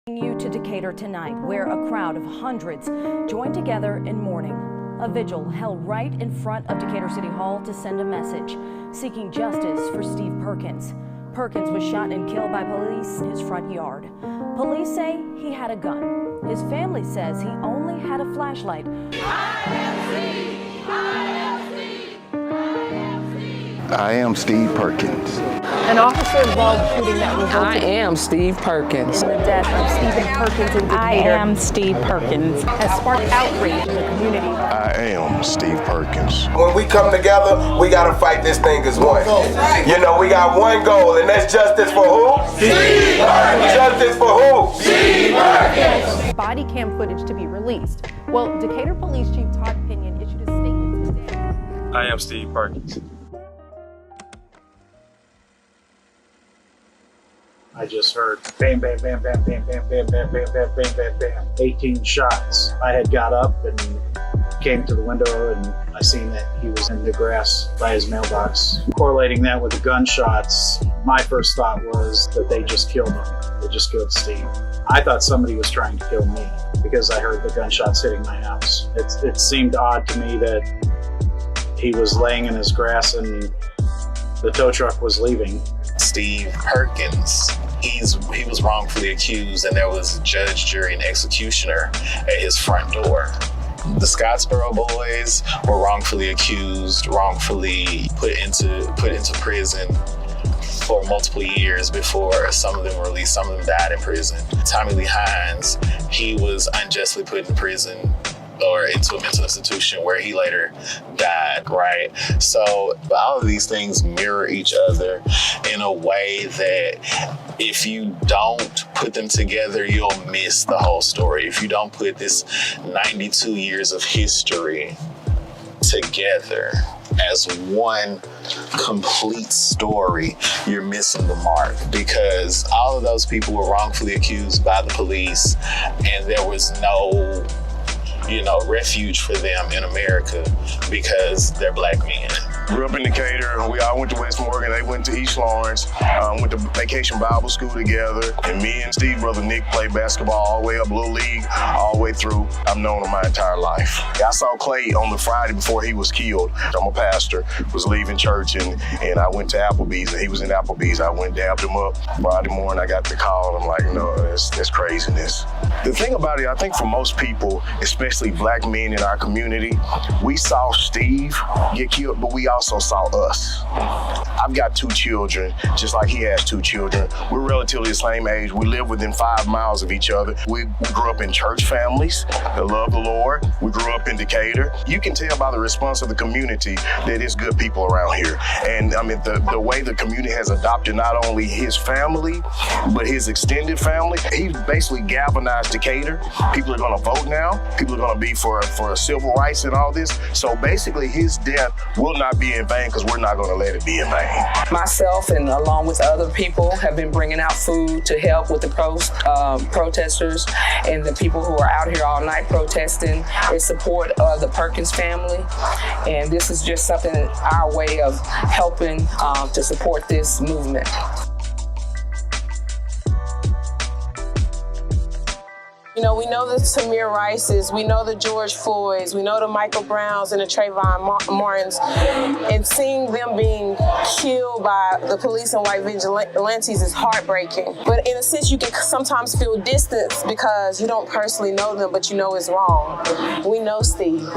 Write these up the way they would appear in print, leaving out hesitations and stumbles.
You to Decatur tonight, where a crowd of hundreds joined together in mourning. A vigil held right in front of Decatur City Hall to send a message, seeking justice for Steve Perkins. Perkins was shot and killed by police in his front yard. Police say he had a gun. His family says he only had a flashlight. I am Steve Perkins. An officer involved shooting that resulted I am Steve Perkins. in the death of Stephen Perkins in Decatur. I am Steve Perkins. Has sparked outrage in the community. I am Steve Perkins. When we come together, we gotta fight this thing as one. You know, we got one goal, and that's justice for who? Steve Perkins! Justice for who? Steve Perkins! Body cam footage to be released. Well, Decatur Police Chief Todd Pinion issued a statement today. I am Steve Perkins. I just heard bam, bam, bam, bam, bam, bam, bam, bam, bam, bam, bam, bam, bam, 18 shots. I had got up and came to the window and I seen that he was in the grass by his mailbox. Correlating that with the gunshots, my first thought was that they just killed him. They just killed Steve. I thought somebody was trying to kill me because I heard the gunshots hitting my house. It seemed odd to me that he was laying in his grass and the tow truck was leaving. Steve Perkins, he was wrongfully accused, and there was a judge, jury, and executioner at his front door. The Scottsboro boys were wrongfully accused, wrongfully put into prison for multiple years before some of them were released. Some of them died in prison. Tommy Lee Hines, he was unjustly put in prison or into a mental institution where he later died, right? So all of these things mirror each other in a way that if you don't put them together, you'll miss the whole story. If you don't put this 92 years of history together as one complete story, you're missing the mark, because all of those people were wrongfully accused by the police and there was no refuge for them in America because they're black men. Grew up in Decatur. We all went to West Morgan. They went to East Lawrence. Went to Vacation Bible School together. And me and Steve, brother Nick, played basketball all the way up Little League, all the way through. I've known him my entire life. I saw Clay on the Friday before he was killed. I'm a pastor, was leaving church, and I went to Applebee's, and he was in Applebee's. I went, dabbed him up. Friday morning, I got the call, and I'm like, no, that's craziness. The thing about it, I think for most people, especially black men in our community, we saw Steve get killed, but we also saw us. I've got 2 children, just like he has 2 children. We're relatively the same age. We live within 5 miles of each other. We grew up in church families that love the Lord. We grew up in Decatur. You can tell by the response of the community that it's good people around here. And I mean, the way the community has adopted not only his family, but his extended family, he basically galvanized Decatur. People are gonna vote now. People are gonna be for civil rights and all this. So basically his death will not be in vain, because we're not gonna let it be in vain. Myself and along with other people have been bringing out food to help with the protesters and the people who are out here all night protesting in support of the Perkins family. And this is just something, our way of helping to support this movement. You know, we know the Tamir Rices, we know the George Floyds, we know the Michael Browns and the Trayvon Martins, and seeing them being killed by the police and white vigilantes is heartbreaking. But in a sense, you can sometimes feel distance because you don't personally know them, but you know it's wrong. We know Steve,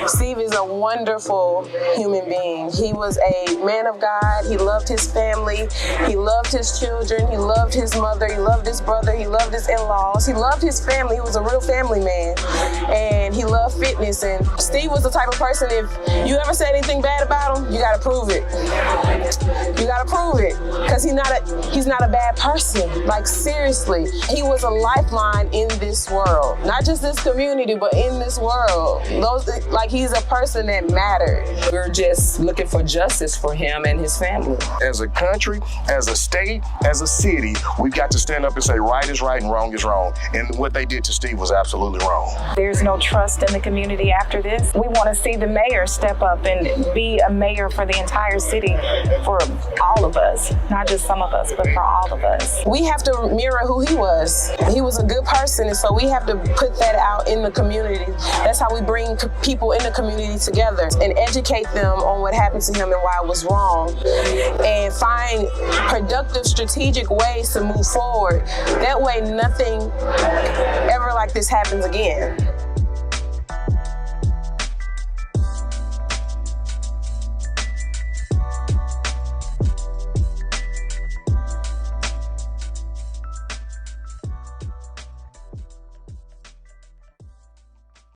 Steve is a wonderful human being. He was a man of God. He loved his family. He loved his children. He loved his mother. He loved his brother. He loved his in-laws. He loved his family. He was a real family man, and he loved fitness. And Steve was the type of person, if you ever said anything bad about him, you gotta prove it. You gotta prove it, because he's not a bad person. Like, seriously, he was a lifeline in this world, not just this community, but in this world. He's a person that mattered. We're just looking for justice for him and his family. As a country, as a state, as a city, we've got to stand up and say right is right and wrong is wrong. And what they did to Steve was absolutely wrong. There's no trust in the community after this. We want to see the mayor step up and be a mayor for the entire city for all of us, not just some of us, but for all of us. We have to mirror who he was. He was a good person, and so we have to put that out in the community. That's how we bring people in the community together and educate them on what happened to him and why it was wrong, and find productive, strategic ways to move forward. That way, nothing ever like this happens again.